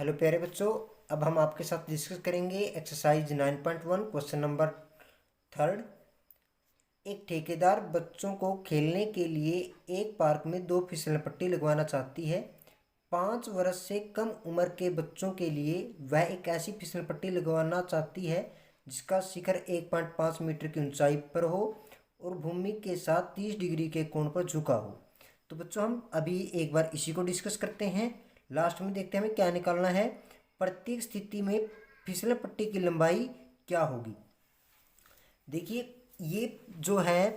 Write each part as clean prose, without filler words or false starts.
Hello प्यारे बच्चों। अब हम आपके साथ डिस्कस करेंगे एक्सरसाइज 9.1 क्वेश्चन नंबर थर्ड। एक ठेकेदार बच्चों को खेलने के लिए एक पार्क में 2 फिसल पट्टी लगवाना चाहती है। 5 वर्ष से कम उम्र के बच्चों के लिए वह एक ऐसी फिसल पट्टी लगवाना चाहती है जिसका शिखर 1.5 मीटर की ऊंचाई पर हो और भूमि के साथ 30 डिग्री के कोण पर झुका हो। तो बच्चों हम अभी एक बार इसी को डिस्कस करते हैं। लास्ट में देखते हैं हमें क्या निकालना है। प्रत्येक स्थिति में फिसलन पट्टी की लंबाई क्या होगी। देखिए ये जो है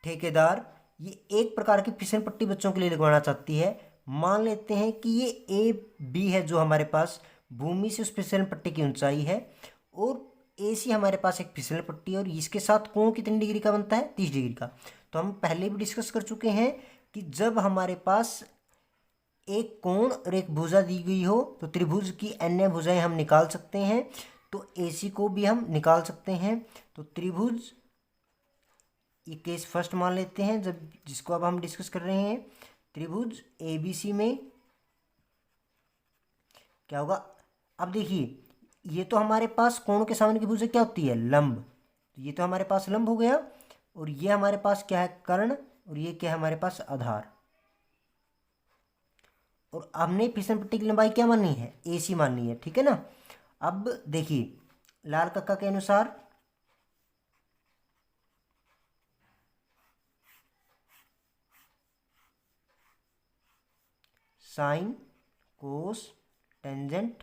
ठेकेदार ये एक प्रकार की फिसल पट्टी बच्चों के लिए लगवाना चाहती है। मान लेते हैं कि ये ए बी है जो हमारे पास भूमि से उस फिसल पट्टी की ऊंचाई है और ए सी हमारे पास एक फिसल पट्टी है और इसके साथ कोण कितनी डिग्री का बनता है 30 डिग्री का। तो हम पहले भी डिस्कस कर चुके हैं कि जब हमारे पास एक कोण और एक भुजा दी गई हो तो त्रिभुज की अन्य भुजाएं हम निकाल सकते हैं। तो AC को भी हम निकाल सकते हैं। तो त्रिभुज ये केस फर्स्ट मान लेते हैं जब जिसको अब हम डिस्कस कर रहे हैं। त्रिभुज ABC में क्या होगा। अब देखिए ये तो हमारे पास कोण के सामने की भुजा क्या होती है लंब। ये तो हमारे पास लंब हो गया और ये हमारे पास क्या है कर्ण और ये क्या है हमारे पास आधार। और हमने फिसल पट्टी की लंबाई क्या माननी है AC माननी है, ठीक है ना। अब देखिए लाल कक्का के अनुसार sine cos tangent.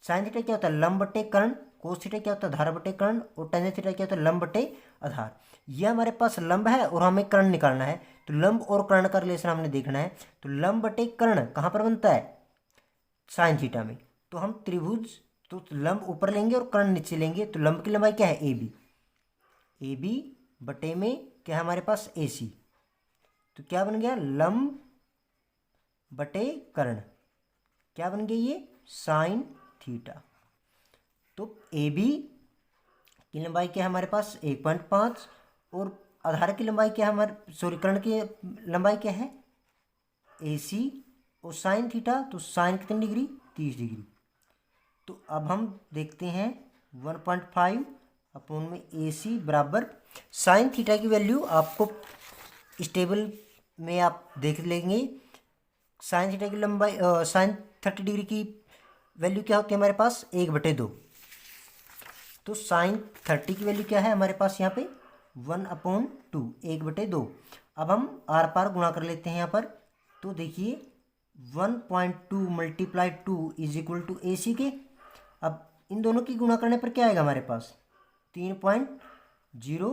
Sine theta क्या होता है लंब बटे कर्ण, कोस थीटा क्या होता है आधार बटे कर्ण और टेंजेंट थीटा क्या होता है लंब बटे आधार। ये हमारे पास लंब है और हमें कर्ण निकालना है। तो लंब और कर्ण का रिलेशन हमने देखना है। तो लंब बटे कर्ण कहाँ पर बनता है साइन थीटा में। तो हम त्रिभुज तो लंब ऊपर लेंगे और कर्ण नीचे लेंगे। तो लंब की लंबाई क्या है AB बटे में क्या है हमारे पास AC। तो क्या बन गया लंब बटे कर्ण क्या बन गया ये साइन थीटा। तो AB की लंबाई क्या है हमारे पास 1.5 और आधार की लंबाई क्या है हमारे कर्ण की लंबाई क्या है AC और साइन थीटा। तो साइन कितनी डिग्री 30 डिग्री। तो अब हम देखते हैं 1.5 अपॉन में AC बराबर साइन थीटा की वैल्यू आपको इस टेबल में आप देख लेंगे। साइन थीटा की लंबाई साइन 30 डिग्री की वैल्यू क्या होती है हमारे पास 1/2। तो साइन 30 की वैल्यू क्या है हमारे पास यहाँ पे 1/2 1/2। अब हम आर पार गुणा कर लेते हैं यहाँ पर। तो देखिए 1.2 multiply 2 is equal to AC के। अब इन दोनों की गुणा करने पर क्या आएगा हमारे पास 3.0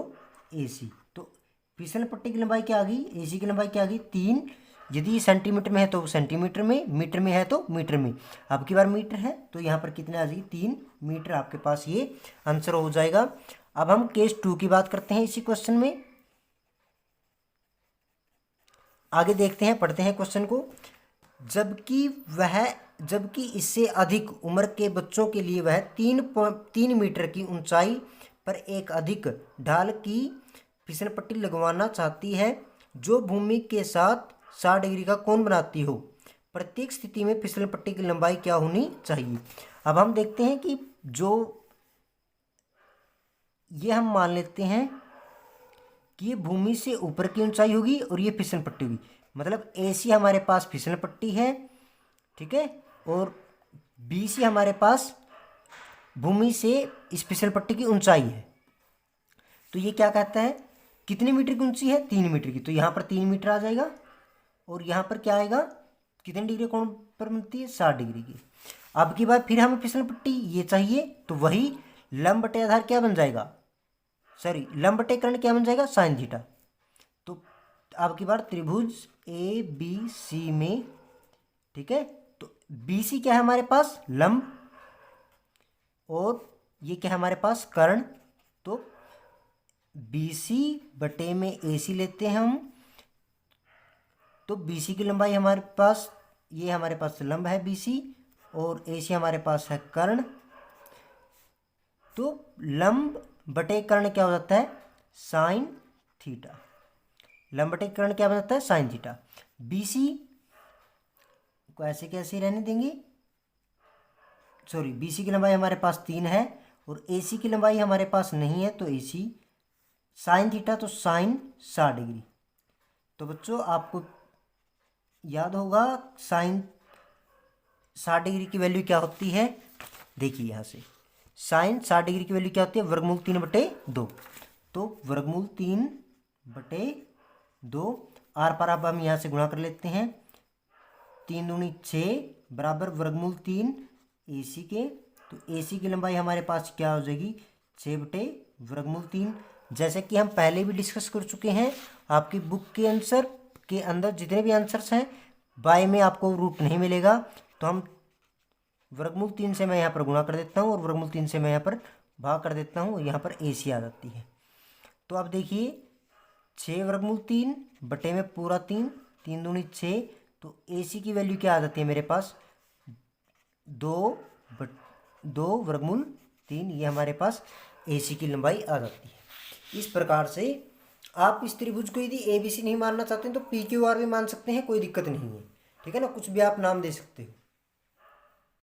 AC। तो फिसल पट्टी की लंबाई क्या आ गई AC की लंबाई क्या आ गई 3। यदि सेंटीमीटर में है तो सेंटीमीटर में, मीटर में है तो मीटर में। अब की बार मीटर है तो यहाँ पर कितने आ जाएगी 3 मीटर आपके पास ये आंसर हो जाएगा। अब हम केस 2 की बात करते हैं इसी क्वेश्चन में। आगे देखते हैं पढ़ते हैं क्वेश्चन को। जबकि इससे अधिक उम्र के बच्चों के लिए वह 3 मीटर की ऊंचाई पर एक अधिक ढाल की फिसल पट्टी लगवाना चाहती है जो भूमि के साथ 60 डिग्री का कोण बनाती हो। प्रत्येक स्थिति में फिसल पट्टी की लंबाई क्या होनी चाहिए। अब हम देखते हैं कि जो ये हम मान लेते हैं कि ये भूमि से ऊपर की ऊंचाई होगी और ये फिसल पट्टी होगी। मतलब AC हमारे पास फिसल पट्टी है, ठीक है, और BC हमारे पास भूमि से इस फिसल पट्टी की ऊंचाई है। तो ये क्या कहता है कितने मीटर की ऊंची है 3 मीटर की। तो यहाँ पर 3 मीटर आ जाएगा और यहाँ पर क्या आएगा कितने डिग्री कोण पर बनती है 60 डिग्री की। अब की बार फिर हमें फिसल पट्टी ये चाहिए तो वही लंब बटे आधार क्या बन जाएगा सॉरी लंब बटे कर्ण क्या बन जाएगा साइन थीटा। तो अब की बार त्रिभुज ABC में, ठीक है, तो BC क्या है हमारे पास लंब और ये क्या है हमारे पास कर्ण। तो BC बटे में AC लेते हैं हम। तो BC की लंबाई हमारे पास ये हमारे पास लंब है BC और AC हमारे पास है कर्ण। तो लंब बटे कर्ण क्या हो जाता है साइन थीटा। लंब बटे कर्ण क्या बन जाता है साइन थीटा। BC को ऐसे कैसे रहने देंगे, सॉरी BC की लंबाई हमारे पास 3 है और AC की लंबाई हमारे पास नहीं है, तो AC साइन थीटा तो साइन 60 डिग्री। तो बच्चों आपको याद होगा साइन 60 डिग्री की वैल्यू क्या होती है, देखिए यहाँ से साइन 60 डिग्री की वैल्यू क्या होती है, वर्गमूल 3/2। तो वर्गमूल 3/2 आर पर अब हम यहाँ से गुणा कर लेते हैं, 3 दूनी 6 बराबर वर्गमूल 3 AC के। तो AC की लंबाई हमारे पास क्या हो जाएगी, 6/वर्गमूल 3। जैसे कि हम पहले भी डिस्कस कर चुके हैं, आपकी बुक के आंसर के अंदर जितने भी आंसर्स हैं बाय में आपको रूट नहीं मिलेगा, तो हम वर्गमूल 3 से मैं यहाँ पर गुणा कर देता हूँ और वर्गमूल 3 से मैं यहाँ पर भाग कर देता हूँ, यहाँ पर AC आ जाती है। तो अब देखिए 6 वर्गमूल 3 बटे में पूरा 3, 3 दूनी 6, तो AC की वैल्यू क्या आ जाती है मेरे पास, 2 वर्गमूल 3, ये हमारे पास AC की लंबाई आ जाती है। इस प्रकार से आप इस त्रिभुज को यदि ABC नहीं मानना चाहते हैं तो PQR भी मान सकते हैं, कोई दिक्कत नहीं है, ठीक है ना, कुछ भी आप नाम दे सकते हो।